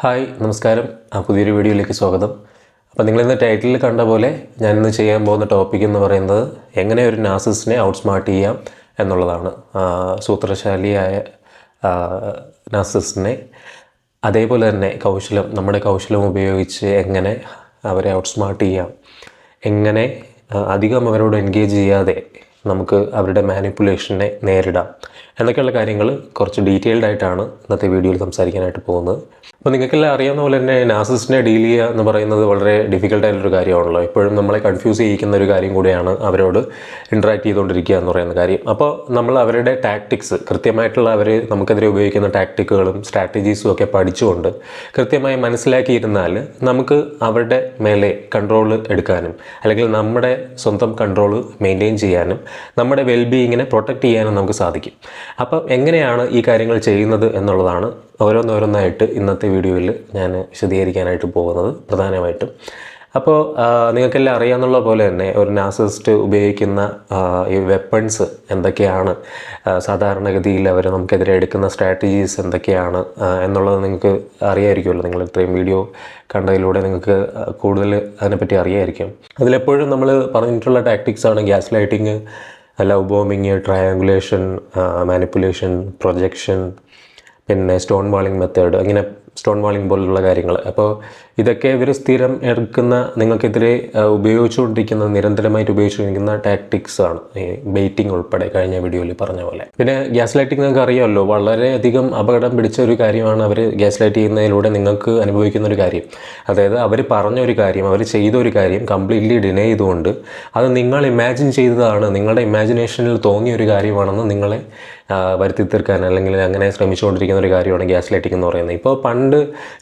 Hi നമസ്കാരം. പുതിയൊരു വീഡിയോയിലേക്ക് സ്വാഗതം. അപ്പോൾ നിങ്ങളിന്ന് ടൈറ്റിലിൽ കണ്ട പോലെ ഞാനിന്ന് ചെയ്യാൻ പോകുന്ന ടോപ്പിക് എന്ന് പറയുന്നത് എങ്ങനെ ഒരു നാർസിസിസ്റ്റിനെ ഔട്ട്സ്മാർട്ട് ചെയ്യാം എന്നുള്ളതാണ്. സൂത്രശാലിയായ നാർസിസിസ്റ്റിനെ അതേപോലെ തന്നെ നമ്മുടെ കൗശലം ഉപയോഗിച്ച് എങ്ങനെ അവരെ ഔട്ട്സ്മാർട്ട് ചെയ്യാം, എങ്ങനെ അധികം അവരോട് എൻഗേജ് ചെയ്യാതെ നമുക്ക് അവരുടെ മാനിപ്പുലേഷനെ നേരിടാം എന്നൊക്കെയുള്ള കാര്യങ്ങൾ കുറച്ച് ഡീറ്റെയിൽഡ് ആയിട്ടാണ് ഇന്നത്തെ വീഡിയോയിൽ സംസാരിക്കാനായിട്ട് പോകുന്നത്. അപ്പോൾ നിങ്ങൾക്കെല്ലാം അറിയാവുന്ന പോലെ തന്നെ നാർസിസിസ്റ്റിനെ ഡീൽ ചെയ്യുക എന്ന് പറയുന്നത് വളരെ ഡിഫിക്കൽട്ടായിട്ടുള്ളൊരു കാര്യമാണല്ലോ. എപ്പോഴും നമ്മളെ കൺഫ്യൂസ് ചെയ്യിക്കുന്ന ഒരു കാര്യം കൂടിയാണ് അവരോട് ഇൻട്രാക്ട് ചെയ്തുകൊണ്ടിരിക്കുക എന്ന് പറയുന്ന കാര്യം. അപ്പോൾ നമ്മൾ അവരുടെ ടാക്ടിക്സ് കൃത്യമായിട്ടുള്ള അവർ നമുക്കെതിരെ ഉപയോഗിക്കുന്ന ടാക്ടിക്കുകളും സ്ട്രാറ്റജീസും ഒക്കെ പഠിച്ചുകൊണ്ട് കൃത്യമായി മനസ്സിലാക്കിയിരുന്നാൽ നമുക്ക് അവരുടെ മേലെ കൺട്രോൾ എടുക്കാനും അല്ലെങ്കിൽ നമ്മുടെ സ്വന്തം കൺട്രോൾ മെയിൻറ്റെയിൻ ചെയ്യാനും നമ്മുടെ വെൽബീയിങ്ങിനെ പ്രൊട്ടക്റ്റ് ചെയ്യാനും നമുക്ക് സാധിക്കും. അപ്പം എങ്ങനെയാണ് ഈ കാര്യങ്ങൾ ചെയ്യുന്നത് എന്നുള്ളതാണ് ഓരോന്നോരോന്നായിട്ട് ഇന്നത്തെ വീഡിയോയിൽ ഞാൻ വിശദീകരിക്കാനായിട്ട് പോകുന്നത് പ്രധാനമായിട്ടും. അപ്പോൾ നിങ്ങൾക്കെല്ലാം അറിയാവുന്നുള്ള പോലെ തന്നെ ഒരു നാർസിസിസ്റ്റ് ഉപയോഗിക്കുന്ന ഈ വെപ്പൺസ് എന്തൊക്കെയാണ്, സാധാരണഗതിയിൽ അവർ നമുക്കെതിരെ എടുക്കുന്ന സ്ട്രാറ്റജീസ് എന്തൊക്കെയാണ് എന്നുള്ളത് നിങ്ങൾക്ക് അറിയാമായിരിക്കുമല്ലോ. നിങ്ങൾ ഇത്രയും വീഡിയോ കണ്ടതിലൂടെ നിങ്ങൾക്ക് കൂടുതൽ അതിനെപ്പറ്റി അറിയാമായിരിക്കും. അതിലെപ്പോഴും നമ്മൾ പറഞ്ഞിട്ടുള്ള ടാക്ടിക്സാണ് gas lighting, love bombing, triangulation, manipulation, projection, പിന്നെ സ്റ്റോൺ വാളിംഗ് മെത്തേഡ്, അങ്ങനെ സ്റ്റോൺ വാളിംഗ് പോലുള്ള കാര്യങ്ങൾ. അപ്പോൾ ഇതൊക്കെ ഇവർ സ്ഥിരം എടുക്കുന്ന നിങ്ങൾക്കെതിരെ നിരന്തരമായിട്ട് ഉപയോഗിച്ചുകൊണ്ടിരിക്കുന്ന ടാക്ടിക്സാണ്. ഈ ബെയ്റ്റിംഗ് ഉൾപ്പെടെ കഴിഞ്ഞ വീഡിയോയിൽ പറഞ്ഞ പോലെ. പിന്നെ ഗ്യാസ് ലൈറ്റിംഗ് നിങ്ങൾക്ക് അറിയാമല്ലോ, വളരെയധികം അപകടം പിടിച്ച ഒരു കാര്യമാണ് അവർ ഗ്യാസ് ലൈറ്റ് ചെയ്യുന്നതിലൂടെ നിങ്ങൾക്ക് അനുഭവിക്കുന്ന ഒരു കാര്യം. അതായത് അവർ പറഞ്ഞൊരു കാര്യം, അവർ ചെയ്തൊരു കാര്യം കംപ്ലീറ്റ്ലി ഡിനേ ചെയ്തുകൊണ്ട് അത് നിങ്ങൾ ഇമാജിൻ ചെയ്തതാണ്, നിങ്ങളുടെ ഇമാജിനേഷനിൽ തോന്നിയ ഒരു കാര്യമാണെന്ന് നിങ്ങളെ വരുത്തി തീർക്കാൻ അല്ലെങ്കിൽ അങ്ങനെ ശ്രമിച്ചുകൊണ്ടിരിക്കുന്ന ഒരു കാര്യമാണ് ഗ്യാസ് ലൈറ്റിംഗ് എന്ന് പറയുന്നത്. ഇപ്പോൾ പണ്ട്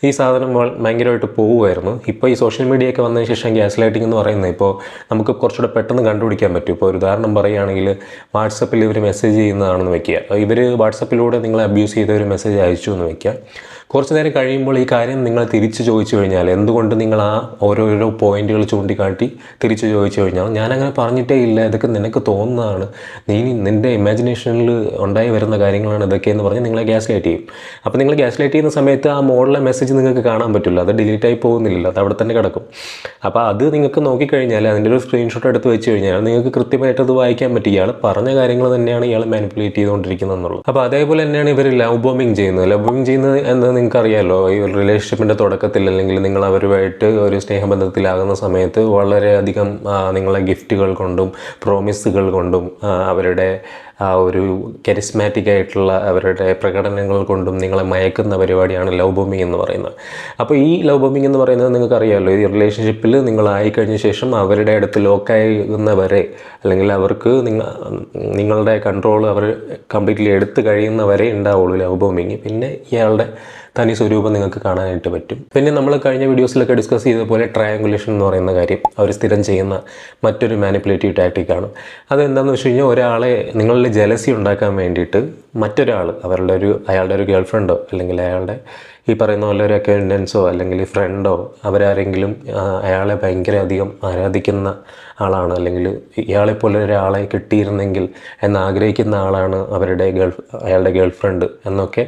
ഈ സാധനം ഭയങ്കരമായിട്ട് പോകുമായിരുന്നു. ഇപ്പോൾ ഈ സോഷ്യൽ മീഡിയയൊക്കെ വന്നതിന് ശേഷം ഗ്യാസ് ലൈറ്റിംഗ് എന്ന് പറയുന്നത് ഇപ്പോൾ നമുക്ക് കുറച്ചുകൂടെ പെട്ടെന്ന് കണ്ടുപിടിക്കാൻ പറ്റും. ഇപ്പോൾ ഒരു ഉദാഹരണം പറയുകയാണെങ്കിൽ വാട്സപ്പിൽ ഇവർ മെസ്സേജ് ചെയ്യുന്നതാണെന്ന് വയ്ക്കുക. ഇവർ വാട്സപ്പിലൂടെ നിങ്ങളെ അബ്യൂസ് ചെയ്ത ഒരു മെസ്സേജ് അയച്ചു എന്ന് വയ്ക്കുക. കുറച്ച് നേരം കഴിയുമ്പോൾ ഈ കാര്യം നിങ്ങൾ തിരിച്ച് ചോദിച്ചു കഴിഞ്ഞാൽ, എന്തുകൊണ്ട് നിങ്ങൾ ആ ഓരോരോ പോയിന്റുകൾ ചൂണ്ടിക്കാട്ടി തിരിച്ച് ചോദിച്ചു കഴിഞ്ഞാൽ, ഞാനങ്ങനെ പറഞ്ഞിട്ടേ ഇല്ല, ഇതൊക്കെ നിനക്ക് തോന്നുന്നതാണ്, നിൻ്റെ ഇമാജിനേഷനിൽ ഉണ്ടായി വരുന്ന കാര്യങ്ങളാണ് ഇതൊക്കെയെന്ന് പറഞ്ഞ് നിങ്ങളെ ഗ്യാസ് ലൈറ്റ് ചെയ്യും. അപ്പോൾ നിങ്ങൾ ഗ്യാസ് ലൈറ്റ് ചെയ്യുന്ന സമയത്ത് ആ മോഡലിലെ മെസ്സേജ് നിങ്ങൾക്ക് കാണാൻ പറ്റില്ല, അത് ഡിലീറ്റായി പോകുന്നില്ല, അത് അവിടെ തന്നെ കിടക്കും. അപ്പോൾ അത് നിങ്ങൾക്ക് നോക്കിക്കഴിഞ്ഞാൽ അതിൻ്റെ ഒരു സ്ക്രീൻഷോട്ട് എടുത്ത് വെച്ച് കഴിഞ്ഞാൽ നിങ്ങൾക്ക് കൃത്യമായിട്ട് അത് വായിക്കാൻ പറ്റും, ഇയാൾ പറഞ്ഞ കാര്യങ്ങൾ തന്നെയാണ് ഇയാൾ മാനിപ്പുലേറ്റ് ചെയ്തുകൊണ്ടിരിക്കുന്നത് എന്നുള്ളത്. അപ്പോൾ അതേപോലെ തന്നെയാണ് ഇവർ ലവ് ബോംബിങ് ചെയ്യുന്നത്. ലവ് ബോംബിങ് ചെയ്യുന്നത് എന്ന് നിങ്ങൾക്കറിയാമല്ലോ, ഈ റിലേഷൻഷിപ്പിൻ്റെ തുടക്കത്തിൽ അല്ലെങ്കിൽ നിങ്ങൾ അവരുമായിട്ട് ഒരു സ്നേഹബന്ധത്തിലാകുന്ന സമയത്ത് വളരെയധികം നിങ്ങളെ ഗിഫ്റ്റുകൾ കൊണ്ടും പ്രോമിസുകൾ കൊണ്ടും അവരുടെ ഒരു കരിസ്മാറ്റിക് ആയിട്ടുള്ള അവരുടെ പ്രകടനങ്ങൾ കൊണ്ടും നിങ്ങളെ മയക്കുന്ന പരിപാടിയാണ് ലവ് ബോംബിംഗ് എന്ന് പറയുന്നത്. അപ്പോൾ ഈ ലവ് ബോംബിംഗ് എന്ന് പറയുന്നത് നിങ്ങൾക്കറിയാമല്ലോ, ഈ റിലേഷൻഷിപ്പിൽ നിങ്ങളായിക്കഴിഞ്ഞ ശേഷം അവരുടെ അടുത്ത് ലോക്കാകുന്നവരെ അല്ലെങ്കിൽ അവർക്ക് നിങ്ങളുടെ കൺട്രോൾ അവർ കംപ്ലീറ്റ്ലി എടുത്ത് കഴിയുന്നവരെ ഉണ്ടാവുള്ളൂ ലവ് ബോംബിങ്. പിന്നെ ഇയാളുടെ തനി സ്വരൂപം നിങ്ങൾക്ക് കാണാനായിട്ട് പറ്റും. പിന്നെ നമ്മൾ കഴിഞ്ഞ വീഡിയോസിലൊക്കെ ഡിസ്കസ് ചെയ്തതുപോലെ ട്രയാങ്കുലേഷൻ എന്ന് പറയുന്ന കാര്യം അവർ സ്ഥിരം ചെയ്യുന്ന മറ്റൊരു മാനിപ്പുലേറ്റീവ് ടാക്ടിക്കാണ്. അതെന്താണെന്ന് വെച്ച് കഴിഞ്ഞാൽ, ഒരാളെ നിങ്ങളിൽ ജലസി ഉണ്ടാക്കാൻ വേണ്ടിയിട്ട് മറ്റൊരാൾ അയാളുടെ ഒരു ഗേൾ ഫ്രണ്ടോ അല്ലെങ്കിൽ അയാളുടെ ഈ പറയുന്ന പോലെ ഒരു അക്വൈൻറ്റൻസോ അല്ലെങ്കിൽ ഫ്രണ്ടോ അവരാരെങ്കിലും അയാളെ ഭയങ്കര അധികം ആരാധിക്കുന്ന ആളാണ്, അല്ലെങ്കിൽ ഇയാളെപ്പോലെ ഒരാളെ കിട്ടിയിരുന്നെങ്കിൽ എന്നാഗ്രഹിക്കുന്ന ആളാണ് അയാളുടെ ഗേൾ ഫ്രണ്ട് എന്നൊക്കെ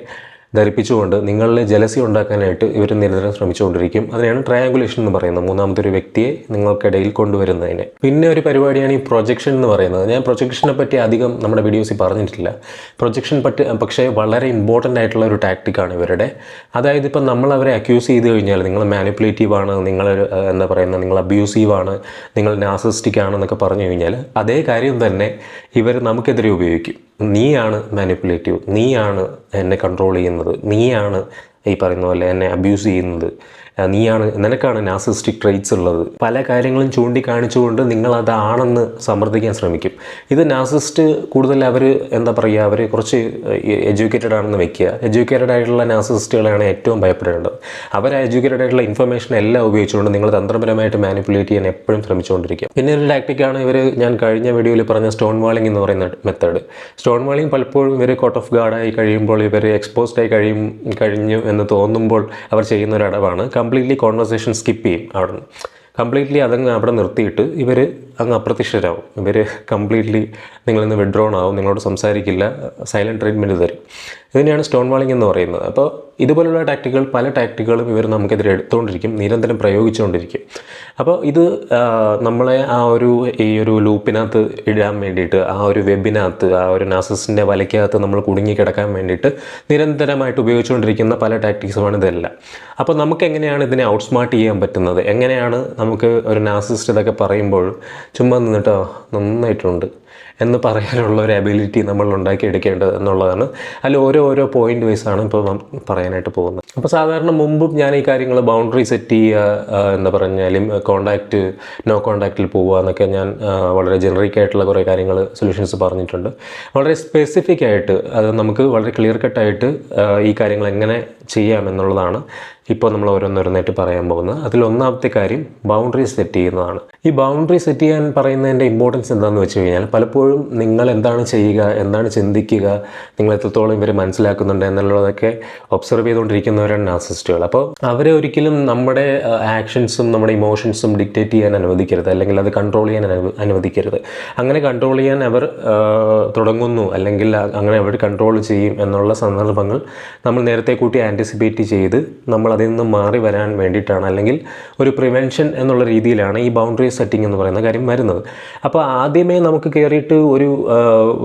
ധരിപ്പിച്ചുകൊണ്ട് നിങ്ങളിൽ ജലസി ഉണ്ടാക്കാനായിട്ട് ഇവർ നിരന്തരം ശ്രമിച്ചുകൊണ്ടിരിക്കും. അതിനെയാണ് ട്രയാങ്കുലേഷൻ എന്ന് പറയുന്നത്, മൂന്നാമത്തെ ഒരു വ്യക്തിയെ നിങ്ങൾക്കിടയിൽ കൊണ്ടുവരുന്നതിന്. പിന്നെ ഒരു പരിപാടിയാണ് ഈ പ്രൊജക്ഷൻ എന്ന് പറയുന്നത്. ഞാൻ പ്രൊജക്ഷനെ പറ്റി അധികം നമ്മുടെ വീഡിയോസിൽ പറഞ്ഞിട്ടില്ല. പ്രൊജക്ഷൻ പക്ഷേ വളരെ ഇമ്പോർട്ടൻ്റ് ആയിട്ടുള്ള ഒരു ടാക്ടിക്കാണ് ഇവരുടെ. അതായത് ഇപ്പം നമ്മൾ അവരെ അക്യൂസ് ചെയ്ത് കഴിഞ്ഞാൽ നിങ്ങൾ മാനിപ്പുലേറ്റീവ് ആണ്, നിങ്ങൾ നിങ്ങൾ അബ്യൂസീവ് ആണ്, നിങ്ങൾ നാർസിസ്റ്റിക് ആണെന്നൊക്കെ പറഞ്ഞു കഴിഞ്ഞാൽ അതേ കാര്യം തന്നെ ഇവർ നമുക്കെതിരെ ഉപയോഗിക്കും. നീയാണ് മാനിപ്പുലേറ്റീവ്, നീയാണ് എന്നെ കൺട്രോൾ ചെയ്യുന്നത്, നീയാണ് ഈ പറയുന്ന പോലെ എന്നെ അബ്യൂസ് ചെയ്യുന്നത്, നിനക്കാണ് നാർസിസ്റ്റിക് ട്രെയ്റ്റ്സ് ഉള്ളത്. പല കാര്യങ്ങളും ചൂണ്ടിക്കാണിച്ചുകൊണ്ട് നിങ്ങളതാണെന്ന് സമ്മർദ്ദിക്കാൻ ശ്രമിക്കും. ഇത് നാർസിസ്റ്റ് കൂടുതൽ അവർ കുറച്ച് എഡ്യൂക്കേറ്റഡ് ആണെന്ന് വെക്കുക. എഡ്യൂക്കേറ്റഡ് ആയിട്ടുള്ള നാർസിസ്റ്റുകളാണ് ഏറ്റവും ഭയപ്പെടേണ്ടത്. അവർ എഡ്യൂക്കേറ്റഡ് ആയിട്ടുള്ള ഇൻഫർമേഷൻ എല്ലാം ഉപയോഗിച്ചുകൊണ്ട് നിങ്ങൾ തന്ത്രപരമായിട്ട് മാനിപ്പുലേറ്റ് ചെയ്യാൻ എപ്പോഴും ശ്രമിച്ചുകൊണ്ടിരിക്കുക. പിന്നെ ഒരു ടാക്ടിക്കാണ് ഞാൻ കഴിഞ്ഞ വീഡിയോയിൽ പറഞ്ഞ സ്റ്റോൺ വാളിംഗ് എന്ന് പറയുന്ന മെത്തേഡ്. സ്റ്റോൺ വാളിംഗ് പലപ്പോഴും ഇവർ കോട്ട് ഓഫ് ഗാർഡായി കഴിയുമ്പോൾ, ഇവർ എക്സ്പോസ്ഡ് ആയി കഴിഞ്ഞു എന്ന് തോന്നുമ്പോൾ അവർ ചെയ്യുന്ന ഒരു അടവാണ് കംപ്ലീറ്റ്ലി കോൺവെർസേഷൻ സ്കിപ്പ് ചെയ്യും. കംപ്ലീറ്റ്ലി അതങ്ങ് അവിടെ നിർത്തിയിട്ട് ഇവർ അങ്ങ് അപ്രത്യക്ഷരാകും. ഇവർ കംപ്ലീറ്റ്ലി നിങ്ങളിൽ നിന്ന് വിഡ്രോൺ ആവും, നിങ്ങളോട് സംസാരിക്കില്ല, സൈലൻറ്റ് ട്രീറ്റ്മെൻറ്റ് തരും. ഇതിനെയാണ് സ്റ്റോൺ വാളിംഗ് എന്ന് പറയുന്നത്. അപ്പോൾ ഇതുപോലുള്ള ടാക്ടിക്കുകൾ, പല ടാക്ടിക്കുകളും ഇവർ നമുക്കെതിരെ എടുത്തുകൊണ്ടിരിക്കും, നിരന്തരം പ്രയോഗിച്ചുകൊണ്ടിരിക്കും. അപ്പോൾ ഇത് നമ്മളെ ഈ ഒരു ലൂപ്പിനകത്ത് ഇടാൻ വേണ്ടിയിട്ട്, ആ ഒരു വെബിനകത്ത്, ആ ഒരു നാർസിസിസ്റ്റിൻ്റെ വലയ്ക്കകത്ത് നമ്മൾ കുടുങ്ങിക്കിടക്കാൻ വേണ്ടിയിട്ട് നിരന്തരമായിട്ട് ഉപയോഗിച്ചുകൊണ്ടിരിക്കുന്ന പല ടാക്ടിക്സുമാണ് ഇതെല്ലാം. അപ്പോൾ നമുക്ക് എങ്ങനെയാണ് ഇതിനെ ഔട്ട്സ്മാർട്ട് ചെയ്യാൻ പറ്റുന്നത്? എങ്ങനെയാണ് നമുക്ക് ഒരു നാർസിസിസ്റ്റ് ഇതൊക്കെ പറയുമ്പോൾ ചുമ്മാ നിന്നിട്ടോ നന്നായിട്ടുണ്ട് എന്ന് പറയാനുള്ള ഒരു എബിലിറ്റി നമ്മൾ ഉണ്ടാക്കിയെടുക്കേണ്ടത് എന്നുള്ളതാണ്. അതിൽ ഓരോ പോയിൻ്റ് വൈസാണ് ഇപ്പോൾ പറയാനായിട്ട് പോകുന്നത്. അപ്പോൾ സാധാരണ മുമ്പും ഞാൻ ഈ കാര്യങ്ങൾ ബൗണ്ടറി സെറ്റ് ചെയ്യുക, എന്താ പറഞ്ഞാലും നോ കോണ്ടാക്റ്റിൽ പോവുക എന്നൊക്കെ ഞാൻ വളരെ ജനറിക് ആയിട്ടുള്ള കുറേ കാര്യങ്ങൾ, സൊല്യൂഷൻസ് പറഞ്ഞിട്ടുണ്ട്. വളരെ സ്പെസിഫിക് ആയിട്ട് അത് നമുക്ക് വളരെ ക്ലിയർ കട്ടായിട്ട് ഈ കാര്യങ്ങൾ എങ്ങനെ ചെയ്യാമെന്നുള്ളതാണ് ഇപ്പോൾ നമ്മൾ ഓരോന്നോരോന്നായിട്ട് പറയാൻ പോകുന്നത്. അതിലൊന്നാമത്തെ കാര്യം ബൗണ്ടറി സെറ്റ് ചെയ്യുന്നതാണ്. ഈ ബൗണ്ടറി സെറ്റ് ചെയ്യാൻ പറയുന്നതിൻ്റെ ഇമ്പോർട്ടൻസ് എന്താണെന്ന് വെച്ച് കഴിഞ്ഞാൽ, പലപ്പോഴും നിങ്ങൾ എന്താണ് ചെയ്യുക, എന്താണ് ചിന്തിക്കുക, നിങ്ങൾ എത്രത്തോളം ഇവർ മനസ്സിലാക്കുന്നുണ്ട് എന്നുള്ളതൊക്കെ ഒബ്സർവ് ചെയ്തുകൊണ്ടിരിക്കുന്നവരാണ് നാർസിസിസ്റ്റുകൾ. അപ്പോൾ അവരെ ഒരിക്കലും നമ്മുടെ ആക്ഷൻസും നമ്മുടെ ഇമോഷൻസും ഡിക്റ്റേറ്റ് ചെയ്യാൻ അനുവദിക്കരുത്, അല്ലെങ്കിൽ അത് കൺട്രോൾ ചെയ്യാൻ അനുവദിക്കരുത്. അങ്ങനെ കൺട്രോൾ ചെയ്യാൻ അവർ തുടങ്ങുന്നു, അല്ലെങ്കിൽ അങ്ങനെ അവർ കൺട്രോൾ ചെയ്യും എന്നുള്ള സന്ദർഭങ്ങൾ നമ്മൾ നേരത്തെ കൂട്ടി ആൻറ്റിസിപ്പേറ്റ് ചെയ്ത് നമ്മൾ അതിൽ നിന്ന് മാറി വരാൻ വേണ്ടിയിട്ടാണ്, അല്ലെങ്കിൽ ഒരു പ്രിവെൻഷൻ എന്നുള്ള രീതിയിലാണ് ഈ ബൗണ്ടറി സെറ്റിംഗ് എന്ന് പറയുന്ന കാര്യം വരുന്നത്. അപ്പോൾ ആദ്യമേ നമുക്ക് കയറിയിട്ട്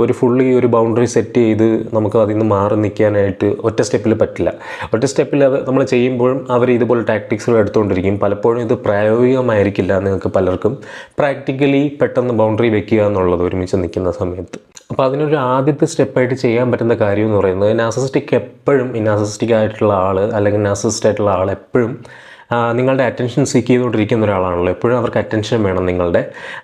ഒരു ഫുള്ളി ഒരു ബൗണ്ടറി സെറ്റ് ചെയ്ത് നമുക്ക് അതിൽ നിന്ന് മാറി നിൽക്കാനായിട്ട് ഒറ്റ സ്റ്റെപ്പിൽ പറ്റില്ല. ഒറ്റ സ്റ്റെപ്പിൽ അത് നമ്മൾ ചെയ്യുമ്പോഴും അവർ ഇതുപോലെ ടാക്ടിക്സുകൾ എടുത്തുകൊണ്ടിരിക്കും. പലപ്പോഴും ഇത് പ്രായോഗികമായിരിക്കില്ല നിങ്ങൾക്ക് പലർക്കും പ്രാക്ടിക്കലി പെട്ടെന്ന് ബൗണ്ടറി വെക്കുക എന്നുള്ളത് ഒരുമിച്ച് നിൽക്കുന്ന സമയത്ത്. അപ്പോൾ അതിനൊരു ആദ്യത്തെ സ്റ്റെപ്പായിട്ട് ചെയ്യാൻ പറ്റുന്ന കാര്യം എന്ന് പറയുന്നത്, നാർസിസിസ്റ്റിക് ആയിട്ടുള്ള ആൾ, അല്ലെങ്കിൽ നാർസിസിസ്റ്റ് ആയിട്ടുള്ള ആൾ എപ്പോഴും നിങ്ങളുടെ അറ്റൻഷൻ സീക്ക് ചെയ്തുകൊണ്ടിരിക്കുന്ന ഒരാളാണല്ലോ. എപ്പോഴും അവർക്ക് അറ്റൻഷൻ വേണം നിങ്ങളുടെ.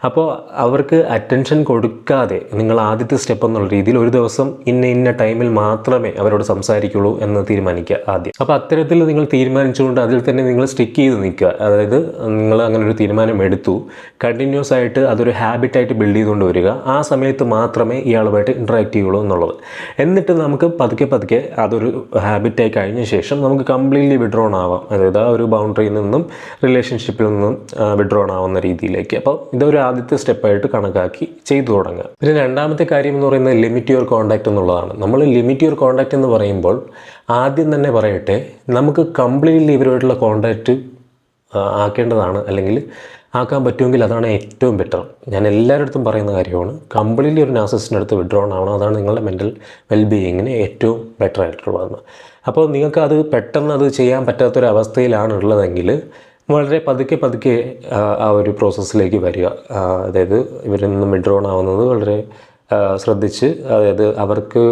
അപ്പോൾ അവർക്ക് അറ്റൻഷൻ കൊടുക്കാതെ നിങ്ങൾ ആദ്യത്തെ സ്റ്റെപ്പ് എന്നുള്ള രീതിയിൽ ഒരു ദിവസം ഇന്ന ടൈമിൽ മാത്രമേ അവരോട് സംസാരിക്കുള്ളൂ എന്ന് തീരുമാനിക്കുക ആദ്യം. അപ്പോൾ അത്തരത്തിൽ നിങ്ങൾ തീരുമാനിച്ചുകൊണ്ട് അതിൽ തന്നെ നിങ്ങൾ സ്റ്റിക്ക് ചെയ്ത് നിൽക്കുക. അതായത് നിങ്ങൾ അങ്ങനെ ഒരു തീരുമാനം എടുത്തു, കണ്ടിന്യൂസ് ആയിട്ട് അതൊരു ഹാബിറ്റായിട്ട് ബിൽഡ് ചെയ്തുകൊണ്ട് വരിക. ആ സമയത്ത് മാത്രമേ ഇയാളുമായിട്ട് ഇൻട്രാക്ട് ചെയ്യുള്ളൂ എന്നുള്ളത്. എന്നിട്ട് നമുക്ക് പതുക്കെ അതൊരു ഹാബിറ്റായി കഴിഞ്ഞ ശേഷം നമുക്ക് കംപ്ലീറ്റ്ലി വിഡ്രോൺ ആവാം. അതായത് ആ ഒരു ബൗണ്ടറിയിൽ നിന്നും റിലേഷൻഷിപ്പിൽ നിന്നും വിഡ്രോൺ ആവുന്ന രീതിയിലേക്ക്. അപ്പോൾ ഇതൊരു ആദ്യത്തെ സ്റ്റെപ്പായിട്ട് കണക്കാക്കി ചെയ്തു തുടങ്ങുക. പിന്നെ രണ്ടാമത്തെ കാര്യം എന്ന് പറയുന്നത് ലിമിറ്റ് യുവർ കോണ്ടാക്റ്റ് എന്നുള്ളതാണ്. നമ്മൾ ലിമിറ്റ് യുവർ കോണ്ടാക്റ്റ് എന്ന് പറയുമ്പോൾ ആദ്യം തന്നെ പറയട്ടെ, നമുക്ക് കംപ്ലീറ്റ്ലി ഇവരുമായിട്ടുള്ള കോണ്ടാക്റ്റ് ആക്കേണ്ടതാണ്, അല്ലെങ്കിൽ ആക്കാൻ പറ്റുമെങ്കിൽ അതാണ് ഏറ്റവും ബെറ്റർ. ഞാൻ എല്ലാവരുടെ അടുത്തും പറയുന്ന കാര്യമാണ്, കംപ്ലീറ്റ്ലി ഒരു നാർസിസിസ്റ്റിൻ്റെ അടുത്ത് വിഡ്രോൺ ആവണം. അതാണ് നിങ്ങളുടെ മെൻ്റൽ വെൽബീയിങ്ങിന് ഏറ്റവും ബെറ്റർ ആയിട്ടുള്ളതെന്ന്. അപ്പോൾ നിങ്ങൾക്ക് അത് പെട്ടെന്ന് അത് ചെയ്യാൻ പറ്റാത്തൊരവസ്ഥയിലാണ് ഉള്ളതെങ്കിൽ വളരെ പതുക്കെ ആ ഒരു പ്രോസസ്സിലേക്ക് വരിക. അതായത് ഇവരിൽ നിന്നും വിഡ്രോൺ ആവുന്നത് വളരെ ശ്രദ്ധിച്ച്, അതായത് അവർക്ക്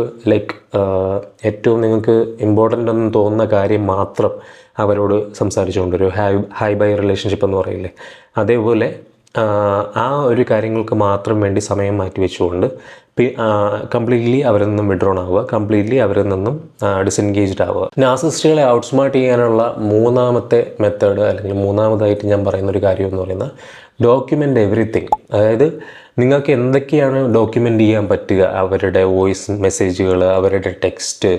ഏറ്റവും നിങ്ങൾക്ക് ഇമ്പോർട്ടൻ്റ് എന്ന് തോന്നുന്ന കാര്യം മാത്രം അവരോട് സംസാരിച്ചുകൊണ്ടൊരു ഹൈ ബൈ റിലേഷൻഷിപ്പ് എന്ന് പറയില്ലേ, അതേപോലെ ആ ഒരു കാര്യങ്ങൾക്ക് മാത്രം വേണ്ടി സമയം മാറ്റി വെച്ചുകൊണ്ട് കംപ്ലീറ്റ്ലി അവരിൽ നിന്നും വിഡ്രോൺ ആവുക, കംപ്ലീറ്റ്ലി അവരിൽ നിന്നും ഡിസെൻഗേജ്ഡ് ആവുക. നാർസിസിസ്റ്റുകളെ ഔട്ട്സ്മാർട്ട് ചെയ്യാനുള്ള മൂന്നാമത്തെ മെത്തേഡ്, അല്ലെങ്കിൽ മൂന്നാമതായിട്ട് ഞാൻ പറയുന്നൊരു കാര്യം എന്ന് പറയുന്നത് ഡോക്യുമെൻ്റ് എവറിത്തിങ്. അതായത് നിങ്ങൾക്ക് എന്തൊക്കെയാണ് ഡോക്യുമെൻ്റ് ചെയ്യാൻ പറ്റുക, അവരുടെ വോയിസ് മെസ്സേജുകൾ, അവരുടെ ടെക്സ്റ്റ്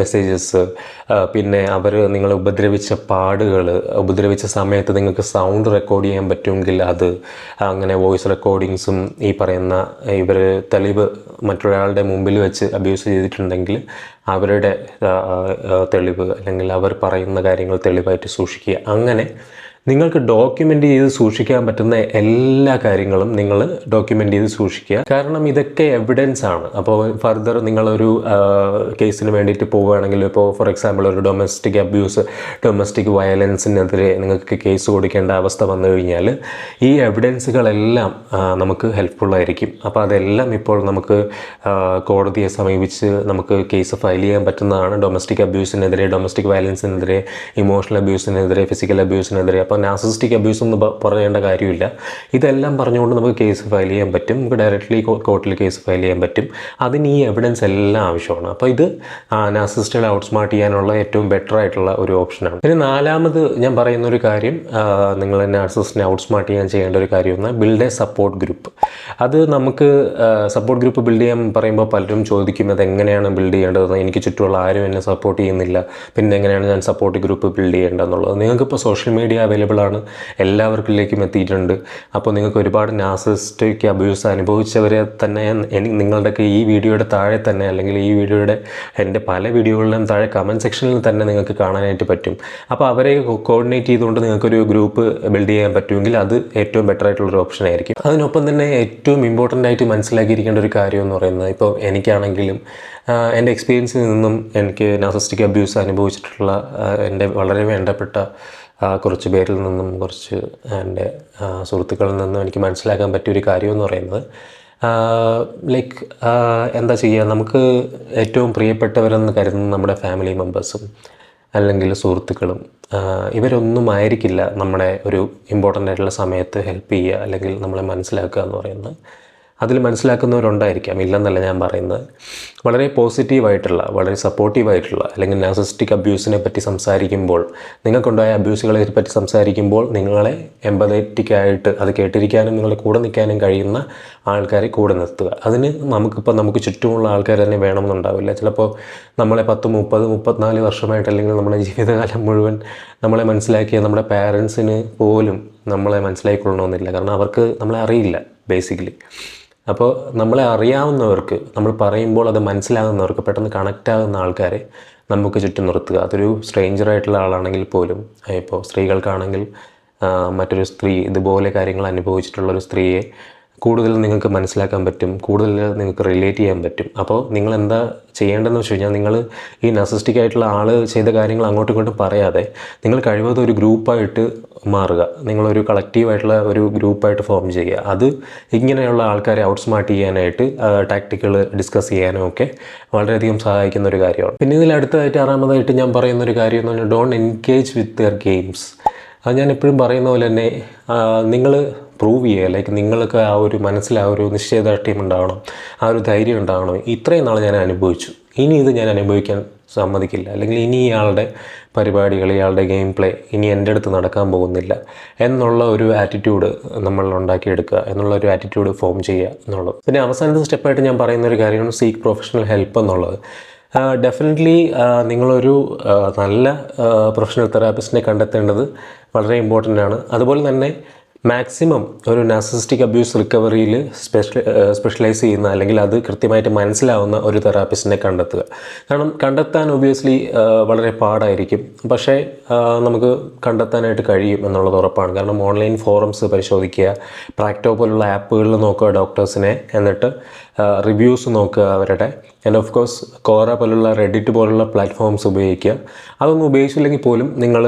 മെസ്സേജസ്, പിന്നെ അവർ നിങ്ങളെ ഉപദ്രവിച്ച പാടുകൾ, ഉപദ്രവിച്ച സമയത്ത് നിങ്ങൾക്ക് സൗണ്ട് റെക്കോർഡ് ചെയ്യാൻ പറ്റുമെങ്കിൽ അത്, അങ്ങനെ വോയിസ് റെക്കോർഡിങ്സും ഈ പറയുന്ന ഇവർ തെളിവ് മറ്റൊരാളുടെ മുമ്പിൽ വെച്ച് അബ്യൂസ് ചെയ്തിട്ടുണ്ടെങ്കിൽ അവരുടെ തെളിവ്, അല്ലെങ്കിൽ അവർ പറയുന്ന കാര്യങ്ങൾ തെളിവായിട്ട് സൂക്ഷിക്കുക. അങ്ങനെ നിങ്ങൾക്ക് ഡോക്യുമെൻ്റ് ചെയ്ത് സൂക്ഷിക്കാൻ പറ്റുന്ന എല്ലാ കാര്യങ്ങളും നിങ്ങൾ ഡോക്യുമെൻ്റ് ചെയ്ത് സൂക്ഷിക്കുക. കാരണം ഇതൊക്കെ എവിഡൻസ് ആണ്. അപ്പോൾ ഫർദർ നിങ്ങളൊരു കേസിന് വേണ്ടിയിട്ട് പോവുകയാണെങ്കിൽ, ഇപ്പോൾ ഫോർ എക്സാമ്പിൾ ഒരു ഡൊമസ്റ്റിക് വയലൻസിനെതിരെ നിങ്ങൾക്ക് കേസ് കൊടുക്കേണ്ട അവസ്ഥ വന്നു കഴിഞ്ഞാൽ ഈ എവിഡൻസുകളെല്ലാം നമുക്ക് ഹെൽപ്ഫുള്ളായിരിക്കും. അപ്പോൾ അതെല്ലാം ഇപ്പോൾ നമുക്ക് കോടതിയെ സമീപിച്ച് നമുക്ക് കേസ് ഫയൽ ചെയ്യാൻ പറ്റുന്നതാണ്. ഡൊമസ്റ്റിക് അബ്യൂസിനെതിരെ, ഡൊമസ്റ്റിക് വയലൻസിനെതിരെ, ഇമോഷണൽ അബ്യൂസിനെതിരെ, ഫിസിക്കൽ അബ്യൂസിനെതിരെ. അപ്പോൾ നാർസിസിസ്റ്റിക് അബ്യൂസ് ഒന്നും പറയേണ്ട കാര്യമില്ല. ഇതെല്ലാം പറഞ്ഞുകൊണ്ട് നമുക്ക് കേസ് ഫയൽ ചെയ്യാൻ പറ്റും. നമുക്ക് ഡയറക്റ്റ്ലി കോർട്ടിൽ കേസ് ഫയൽ ചെയ്യാൻ പറ്റും. അതിന് ഈ എവിഡൻസ് എല്ലാം ആവശ്യമാണ്. അപ്പോൾ ഇത് നാർസിസിസ്റ്റുകളെ ഔട്ട്സ്മാർട്ട് ചെയ്യാനുള്ള ഏറ്റവും ബെറ്റർ ആയിട്ടുള്ള ഒരു ഓപ്ഷനാണ്. പിന്നെ നാലാമത് ഞാൻ പറയുന്നൊരു കാര്യം, നിങ്ങൾ നാർസിസിസ്റ്റിനെ ഔട്ട്സ്മാർട്ട് ചെയ്യാൻ ചെയ്യേണ്ട ഒരു കാര്യം എന്നാൽ ബിൽഡ് എ സപ്പോർട്ട് ഗ്രൂപ്പ്. അത് നമുക്ക് സപ്പോർട്ട് ഗ്രൂപ്പ് ബിൽഡ് ചെയ്യാൻ പറയുമ്പോൾ പലരും ചോദിക്കും, അത് എങ്ങനെയാണ് ബിൽഡ് ചെയ്യേണ്ടത്, എനിക്ക് ചുറ്റുമുള്ള ആരും എന്നെ സപ്പോർട്ട് ചെയ്യുന്നില്ല, പിന്നെ എങ്ങനെയാണ് ഞാൻ സപ്പോർട്ട് ഗ്രൂപ്പ് ബിൽഡ് ചെയ്യേണ്ടതെന്നുള്ളത്. നിങ്ങൾക്കിപ്പോൾ സോഷ്യൽ മീഡിയ അവൈലബിൾ അവൈലബിൾ ആണ്, എല്ലാവർക്കിലേക്കും എത്തിയിട്ടുണ്ട്. അപ്പോൾ നിങ്ങൾക്ക് ഒരുപാട് നാർസിസിസ്റ്റിക് അബ്യൂസ് അനുഭവിച്ചവരെ തന്നെ നിങ്ങളുടെയൊക്കെ ഈ വീഡിയോയുടെ താഴെ തന്നെ, അല്ലെങ്കിൽ ഈ വീഡിയോയുടെ എൻ്റെ പല വീഡിയോകളിലും താഴെ കമൻറ്റ് സെക്ഷനിൽ തന്നെ നിങ്ങൾക്ക് കാണാനായിട്ട് പറ്റും. അപ്പോൾ അവരെ കോർഡിനേറ്റ് ചെയ്തുകൊണ്ട് നിങ്ങൾക്കൊരു ഗ്രൂപ്പ് ബിൽഡ് ചെയ്യാൻ പറ്റുമെങ്കിൽ അത് ഏറ്റവും ബെറ്റർ ആയിട്ടുള്ളൊരു ഓപ്ഷൻ ആയിരിക്കും. അതിനൊപ്പം തന്നെ ഏറ്റവും ഇമ്പോർട്ടൻ്റ് ആയിട്ട് മനസ്സിലാക്കിയിരിക്കേണ്ട ഒരു കാര്യം എന്ന് പറയുന്നത്, ഇപ്പോൾ എനിക്കാണെങ്കിലും എൻ്റെ എക്സ്പീരിയൻസിൽ നിന്നും എനിക്ക് നാർസിസിസ്റ്റിക് അബ്യൂസ് അനുഭവിച്ചിട്ടുള്ള എൻ്റെ വളരെ വേണ്ടപ്പെട്ട കുറച്ച് പേരിൽ നിന്നും കുറച്ച് എൻ്റെ സുഹൃത്തുക്കളിൽ നിന്നും എനിക്ക് മനസ്സിലാക്കാൻ പറ്റിയൊരു കാര്യമെന്ന് പറയുന്നത്, ലൈക്ക് എന്താ ചെയ്യുക, നമുക്ക് ഏറ്റവും പ്രിയപ്പെട്ടവരെന്ന് കരുതുന്ന നമ്മുടെ ഫാമിലി മെമ്പേഴ്സും അല്ലെങ്കിൽ സുഹൃത്തുക്കളും ഇവരൊന്നും ആയിരിക്കില്ല നമ്മുടെ ഒരു ഇമ്പോർട്ടൻ്റ് ആയിട്ടുള്ള സമയത്ത് ഹെൽപ്പ് ചെയ്യുക അല്ലെങ്കിൽ നമ്മളെ മനസ്സിലാക്കുക എന്ന് പറയുന്നത്. അതിൽ മനസ്സിലാക്കുന്നവരുണ്ടായിരിക്കാം, ഇല്ലെന്നല്ല ഞാൻ പറയുന്നത്. വളരെ പോസിറ്റീവായിട്ടുള്ള, വളരെ സപ്പോർട്ടീവായിട്ടുള്ള, അല്ലെങ്കിൽ നാർസിസിസ്റ്റിക് അബ്യൂസിനെ പറ്റി സംസാരിക്കുമ്പോൾ, നിങ്ങൾക്കുണ്ടായ അബ്യൂസുകളെ പറ്റി സംസാരിക്കുമ്പോൾ നിങ്ങളെ എമ്പതറ്റിക്കായിട്ട് അത് കേട്ടിരിക്കാനും നിങ്ങളെ കൂടെ നിൽക്കാനും കഴിയുന്ന ആൾക്കാരെ കൂടെ നിർത്തുക. അതിന് നമുക്ക് ചുറ്റുമുള്ള ആൾക്കാർ തന്നെ വേണമെന്നുണ്ടാവില്ല. ചിലപ്പോൾ നമ്മളെ 10, 30, 34 വർഷമായിട്ട്, അല്ലെങ്കിൽ നമ്മുടെ ജീവിതകാലം മുഴുവൻ നമ്മളെ മനസ്സിലാക്കിയ നമ്മുടെ പാരൻസിന് പോലും നമ്മളെ മനസ്സിലാക്കിക്കൊള്ളണമെന്നില്ല. കാരണം അവർക്ക് നമ്മളെ അറിയില്ല ബേസിക്കലി. അപ്പോൾ നമ്മളെ അറിയാവുന്നവർക്ക്, നമ്മൾ പറയുമ്പോൾ അത് മനസ്സിലാകുന്നവർക്ക്, പെട്ടെന്ന് കണക്റ്റ് ആകുന്ന ആൾക്കാരെ നമുക്ക് ചുറ്റും നിർത്തുക. അതൊരു സ്ട്രേഞ്ചറായിട്ടുള്ള ആളാണെങ്കിൽ പോലും. ഇപ്പോൾ സ്ത്രീകൾക്കാണെങ്കിൽ മറ്റൊരു സ്ത്രീ ഇതുപോലെ കാര്യങ്ങൾ അനുഭവിച്ചിട്ടുള്ളൊരു സ്ത്രീയെ കൂടുതൽ നിങ്ങൾക്ക് മനസ്സിലാക്കാൻ പറ്റും, കൂടുതൽ നിങ്ങൾക്ക് റിലേറ്റ് ചെയ്യാൻ പറ്റും. അപ്പോൾ നിങ്ങൾ എന്താ ചെയ്യേണ്ടതെന്ന് വെച്ച് കഴിഞ്ഞാൽ, നിങ്ങൾ ഈ നാർസിസിസ്റ്റിക് ആയിട്ടുള്ള ആൾ ചെയ്ത കാര്യങ്ങൾ അങ്ങോട്ടും ഇങ്ങോട്ടും പറയാതെ നിങ്ങൾ കഴിവതും ഒരു ഗ്രൂപ്പായിട്ട് മാറുക. നിങ്ങളൊരു കളക്റ്റീവായിട്ടുള്ള ഒരു ഗ്രൂപ്പായിട്ട് ഫോം ചെയ്യുക. അത് ഇങ്ങനെയുള്ള ആൾക്കാരെ ഔട്ട്സ്മാർട്ട് ചെയ്യാനായിട്ട്, ടാക്ടിക്കുകൾ ഡിസ്കസ് ചെയ്യാനും ഒക്കെ വളരെയധികം സഹായിക്കുന്ന ഒരു കാര്യമാണ്. പിന്നെ ഇതിൽ അടുത്തതായിട്ട് 6ാമതായിട്ട് ഞാൻ പറയുന്നൊരു കാര്യം എന്ന് പറഞ്ഞാൽ, don't engage with their games. അത് ഞാൻ എപ്പോഴും പറയുന്ന പോലെ തന്നെ നിങ്ങൾ പ്രൂവ് ചെയ്യുക, ലൈക്ക് നിങ്ങൾക്ക് ആ ഒരു മനസ്സിൽ ആ ഒരു നിശ്ചയദാർഢ്യം ഉണ്ടാവണം, ആ ഒരു ധൈര്യം ഉണ്ടാവണം. ഇത്രയും നാൾ ഞാൻ അനുഭവിച്ചു, ഇനി ഇത് ഞാൻ അനുഭവിക്കാൻ സമ്മതിക്കില്ല, അല്ലെങ്കിൽ ഇനി ഇയാളുടെ പരിപാടികൾ, ഇയാളുടെ ഗെയിം പ്ലേ ഇനി എൻ്റെ അടുത്ത് നടക്കാൻ പോകുന്നില്ല എന്നുള്ള ഒരു ആറ്റിറ്റ്യൂഡ് നമ്മൾ ഉണ്ടാക്കിയെടുക്കുക, എന്നുള്ള ഒരു ആറ്റിറ്റ്യൂഡ് ഫോം ചെയ്യുക എന്നുള്ളത്. പിന്നെ അവസാനത്തെ സ്റ്റെപ്പായിട്ട് ഞാൻ പറയുന്നൊരു കാര്യമാണ് സീക്ക് പ്രൊഫഷണൽ ഹെൽപ്പ് എന്നുള്ളത്. ഡെഫിനറ്റ്ലി നിങ്ങളൊരു നല്ല പ്രൊഫഷണൽ തെറാപ്പിസ്റ്റിനെ കണ്ടെത്തേണ്ടത് വളരെ ഇമ്പോർട്ടൻ്റ് ആണ്. അതുപോലെ തന്നെ മാക്സിമം ഒരു നാർസിസിസ്റ്റിക് അബ്യൂസ് റിക്കവറിയിൽ സ്പെഷ്യലൈസ് ചെയ്യുന്ന, അല്ലെങ്കിൽ അത് കൃത്യമായിട്ട് മനസ്സിലാവുന്ന ഒരു തെറാപ്പിസ്റ്റിനെ കണ്ടെത്തുക. കാരണം കണ്ടെത്താൻ ഒബ്വിയസ്ലി വളരെ പാടായിരിക്കും, പക്ഷേ നമുക്ക് കണ്ടെത്താനായിട്ട് കഴിയും എന്നുള്ളത് ഉറപ്പാണ്. കാരണം ഓൺലൈൻ ഫോറംസ് പരിശോധിക്കുക, പ്രാക്ടോ പോലുള്ള ആപ്പുകളിൽ നോക്കുക ഡോക്ടേഴ്സിനെ, എന്നിട്ട് റിവ്യൂസ് നോക്കുക അവരുടെ, ആൻഡ് ഓഫ് കോഴ്സ് കോറ പോലുള്ള റെഡിറ്റ് പോലുള്ള പ്ലാറ്റ്ഫോംസ് ഉപയോഗിക്കുക. അതൊന്നും ഉപയോഗിച്ചില്ലെങ്കിൽ പോലും നിങ്ങൾ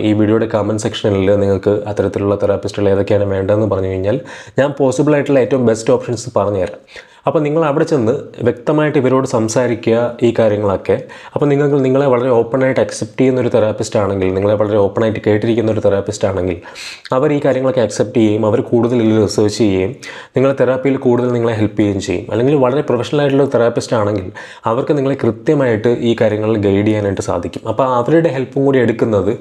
ഈ വീഡിയോയുടെ കമൻറ്റ് സെക്ഷനിൽ നിങ്ങൾക്ക് അത്തരത്തിലുള്ള തെറാപ്പിസ്റ്റുകൾ ഏതൊക്കെയാണ് വേണ്ടതെന്ന് പറഞ്ഞു കഴിഞ്ഞാൽ ഞാൻ പോസിബിളായിട്ടുള്ള ഏറ്റവും ബെസ്റ്റ് ഓപ്ഷൻസ് പറഞ്ഞുതരാം. അപ്പോൾ നിങ്ങൾ അവിടെ ചെന്ന് വ്യക്തമായിട്ട് ഇവരോട് സംസാരിക്കുക ഈ കാര്യങ്ങളൊക്കെ. അപ്പോൾ നിങ്ങളെ വളരെ ഓപ്പണായിട്ട് അക്സെപ്റ്റ് ചെയ്യുന്ന ഒരു തെറാപ്പിസ്റ്റ് ആണെങ്കിൽ, നിങ്ങളെ വളരെ ഓപ്പണായിട്ട് കേട്ടിരിക്കുന്ന ഒരു തെറാപ്പിസ്റ്റ് ആണെങ്കിൽ, അവർ ഈ കാര്യങ്ങളൊക്കെ അക്സെപ്റ്റ് ചെയ്യുകയും അവർ കൂടുതൽ റിസർച്ച് ചെയ്യുകയും നിങ്ങളെ തെറാപ്പിയിൽ കൂടുതൽ നിങ്ങളെ ഹെൽപ്പ് ചെയ്യുകയും ചെയ്യും. അല്ലെങ്കിൽ വളരെ പ്രൊഫഷണൽ ആയിട്ടുള്ള തെറാപ്പിസ്റ്റ് ആണെങ്കിൽ അവർക്ക് നിങ്ങളെ കൃത്യമായിട്ട് ഈ കാര്യങ്ങളിൽ ഗൈഡ് ചെയ്യാനായിട്ട് സാധിക്കും. അപ്പോൾ അവരുടെ ഹെൽപ്പും കൂടി എടുക്കുന്നത്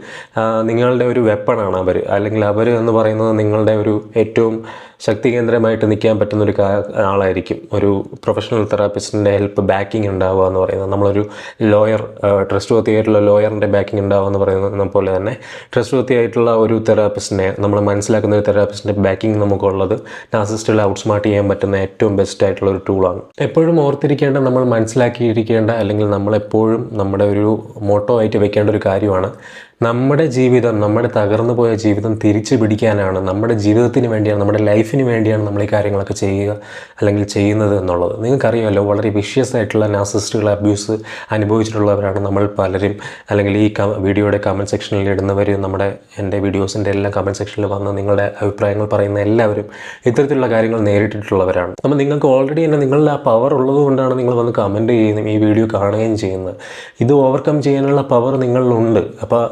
നിങ്ങളുടെ ഒരു വെപ്പണാണ് അവർ, അല്ലെങ്കിൽ അവർ എന്ന് പറയുന്നത് നിങ്ങളുടെ ഒരു ഏറ്റവും ശക്തി കേന്ദ്രമായിട്ട് നിൽക്കാൻ പറ്റുന്നൊരു ആളായിരിക്കും. ഒരു പ്രൊഫഷണൽ തെറാപ്പിസ്റ്റിൻ്റെ ഹെൽപ്പ്, ബാക്കിംഗ് ഉണ്ടാവുക എന്ന് പറയുന്നത്, നമ്മളൊരു ലോയർ, ട്രസ്റ്റ് വർത്തി ആയിട്ടുള്ള ലോയറിൻ്റെ ബാക്കിംഗ് ഉണ്ടാവുക എന്ന് പറയുന്നത് പോലെ തന്നെ ട്രസ്റ്റ് വർത്തി ആയിട്ടുള്ള ഒരു തെറാപ്പിസ്റ്റിനെ, നമ്മൾ മനസ്സിലാക്കുന്ന ഒരു തെറാപ്പിസ്റ്റിൻ്റെ ബാക്കിംഗ് നമുക്കുള്ളത് നാർസിസിസ്റ്റുകളെ ഔട്ട്സ്മാർട്ട് ചെയ്യാൻ പറ്റുന്ന ഏറ്റവും ബെസ്റ്റ് ആയിട്ടുള്ള ഒരു ടൂളാണ്. എപ്പോഴും ഓർത്തിരിക്കേണ്ട, നമ്മൾ മനസ്സിലാക്കിയിരിക്കേണ്ട, അല്ലെങ്കിൽ നമ്മളെപ്പോഴും നമ്മുടെ ഒരു മോട്ടോ ആയിട്ട് വെക്കേണ്ട ഒരു കാര്യമാണ്, നമ്മുടെ ജീവിതം, നമ്മുടെ തകർന്നു പോയ ജീവിതം തിരിച്ചു പിടിക്കാനാണ്, നമ്മുടെ ജീവിതത്തിന് വേണ്ടിയാണ്, നമ്മുടെ ലൈഫിന് വേണ്ടിയാണ് നമ്മൾ ഈ കാര്യങ്ങളൊക്കെ ചെയ്യുക അല്ലെങ്കിൽ ചെയ്യുന്നത് എന്നുള്ളത്. നിങ്ങൾക്കറിയാമല്ലോ, വളരെ വിഷ്യസ് ആയിട്ടുള്ള നാർസിസിസ്റ്റുകൾ അബ്യൂസ് അനുഭവിച്ചിട്ടുള്ളവരാണ് നമ്മൾ പലരും. അല്ലെങ്കിൽ ഈ വീഡിയോയുടെ കമൻറ്റ് സെക്ഷനിൽ ഇടുന്നവർ, എൻ്റെ വീഡിയോസിൻ്റെ എല്ലാം കമൻറ്റ് സെക്ഷനിൽ വന്ന് നിങ്ങളുടെ അഭിപ്രായങ്ങൾ പറയുന്ന എല്ലാവരും ഇത്തരത്തിലുള്ള കാര്യങ്ങൾ നേരിട്ടിട്ടുള്ളവരാണ്. അപ്പോൾ നിങ്ങൾക്ക് ഓൾറെഡി തന്നെ നിങ്ങളുടെ ആ പവർ ഉള്ളതുകൊണ്ടാണ് നിങ്ങൾ വന്ന് കമൻറ്റ് ചെയ്യുകയും ഈ വീഡിയോ കാണുകയും ചെയ്യുന്നത്. ഇത് ഓവർകം ചെയ്യാനുള്ള പവർ നിങ്ങളിലുണ്ട്. അപ്പോൾ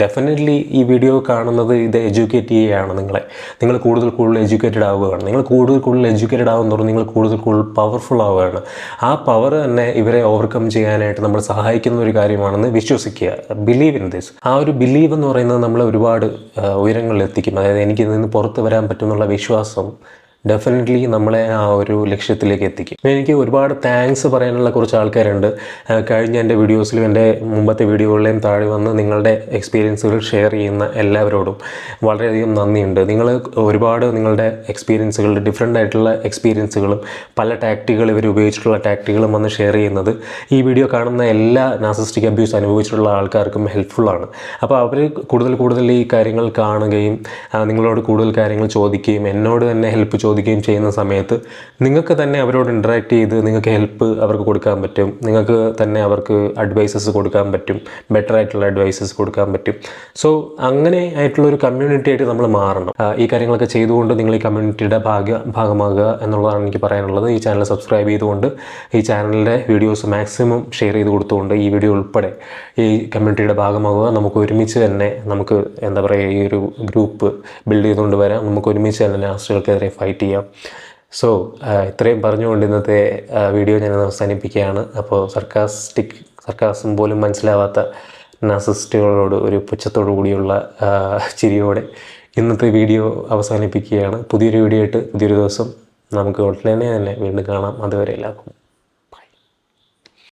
ഡെഫിനറ്റ്ലി ഈ വീഡിയോ കാണുന്നത് ഇത് എഡ്യൂക്കേറ്റ് ചെയ്യുകയാണ് നിങ്ങൾ കൂടുതൽ എഡ്യൂക്കേറ്റഡ് ആവുകയാണ്. നിങ്ങൾ കൂടുതൽ എഡ്യൂക്കേറ്റഡ് ആവുന്നതോറും നിങ്ങൾ കൂടുതൽ പവർഫുൾ ആവുകയാണ്. ആ പവർ തന്നെ ഇവരെ ഓവർകം ചെയ്യാനായിട്ട് നമ്മൾ സഹായിക്കുന്ന ഒരു കാര്യമാണെന്ന് വിശ്വസിക്കുക. Believe in this. ആ ഒരു ബിലീവ് എന്ന് പറയുന്നത് നമ്മളെ ഒരുപാട് ഉയരങ്ങളിൽ എത്തിക്കും. അതായത് എനിക്ക് ഇതിൽ നിന്ന് പുറത്ത് വരാൻ പറ്റുമെന്നുള്ള വിശ്വാസം ഡെഫിനറ്റ്ലി നമ്മളെ ആ ഒരു ലക്ഷ്യത്തിലേക്ക് എത്തിക്കും. എനിക്ക് ഒരുപാട് താങ്ക്സ് പറയാനുള്ള കുറച്ച് ആൾക്കാരുണ്ട്. കഴിഞ്ഞ എൻ്റെ വീഡിയോസിലും എൻ്റെ മുമ്പത്തെ വീഡിയോകളിലെയും താഴെ വന്ന് നിങ്ങളുടെ എക്സ്പീരിയൻസുകൾ ഷെയർ ചെയ്യുന്ന എല്ലാവരോടും വളരെയധികം നന്ദിയുണ്ട്. നിങ്ങൾ ഒരുപാട് നിങ്ങളുടെ എക്സ്പീരിയൻസുകൾ, ഡിഫറെൻ്റ് ആയിട്ടുള്ള എക്സ്പീരിയൻസുകളും പല ടാക്ടിക്കുകൾ ഇവർ ഉപയോഗിച്ചിട്ടുള്ള ടാക്ടിക്കുകളും വന്ന് ഷെയർ ചെയ്യുന്നത് ഈ വീഡിയോ കാണുന്ന എല്ലാ നാർസിസ്റ്റിക് അബ്യൂസ് അനുഭവിച്ചിട്ടുള്ള ആൾക്കാർക്കും ഹെൽപ്ഫുള്ളാണ്. അപ്പോൾ അവർ കൂടുതൽ ഈ കാര്യങ്ങൾ കാണുകയും നിങ്ങളോട് കൂടുതൽ കാര്യങ്ങൾ ചോദിക്കുകയും എന്നോട് തന്നെ ഹെൽപ്പ് ചോദിക്കുകയും ചെയ്യുന്ന സമയത്ത് നിങ്ങൾക്ക് തന്നെ അവരോട് ഇൻറ്ററാക്ട് ചെയ്ത് നിങ്ങൾക്ക് ഹെൽപ്പ് അവർക്ക് കൊടുക്കാൻ പറ്റും. നിങ്ങൾക്ക് തന്നെ അവർക്ക് അഡ്വൈസസ് കൊടുക്കാൻ പറ്റും, ബെറ്റർ ആയിട്ടുള്ള അഡ്വൈസസ് കൊടുക്കാൻ പറ്റും. സോ അങ്ങനെ ആയിട്ടുള്ളൊരു കമ്മ്യൂണിറ്റി ആയിട്ട് നമ്മൾ മാറണം. ഈ കാര്യങ്ങളൊക്കെ ചെയ്തുകൊണ്ട് നിങ്ങൾ ഈ കമ്മ്യൂണിറ്റിയുടെ ഭാഗമാകുക എന്നുള്ളതാണ് എനിക്ക് പറയാനുള്ളത്. ഈ ചാനൽ സബ്സ്ക്രൈബ് ചെയ്തുകൊണ്ട് ഈ ചാനലിൻ്റെ വീഡിയോസ് മാക്സിമം ഷെയർ ചെയ്ത് കൊടുത്തുകൊണ്ട് ഈ വീഡിയോ ഉൾപ്പെടെ ഈ കമ്മ്യൂണിറ്റിയുടെ ഭാഗമാകുക. നമുക്ക് ഒരുമിച്ച് തന്നെ നമുക്ക് എന്താ പറയുക, ഈ ഒരു ഗ്രൂപ്പ് ബിൽഡ് ചെയ്തുകൊണ്ട് വരാം. നമുക്ക് ഒരുമിച്ച് തന്നെ നാർസിസ്റ്റുകൾക്കെതിരെ ഫൈറ്റ് ചെയ്യാം. സോ ഇത്രയും പറഞ്ഞുകൊണ്ട് ഇന്നത്തെ വീഡിയോ ഞാൻ അവസാനിപ്പിക്കുകയാണ്. അപ്പോൾ സർക്കാസം പോലും മനസ്സിലാവാത്ത നാർസിസ്റ്റുകളോട് ഒരു പുച്ഛത്തോടു കൂടിയുള്ള ചിരിയോടെ ഇന്നത്തെ വീഡിയോ അവസാനിപ്പിക്കുകയാണ്. പുതിയൊരു വീഡിയോ ആയിട്ട് പുതിയൊരു ദിവസം നമുക്ക് ഉടനെ തന്നെ വീണ്ടും കാണാം. അതുവരെ എല്ലാവർക്കും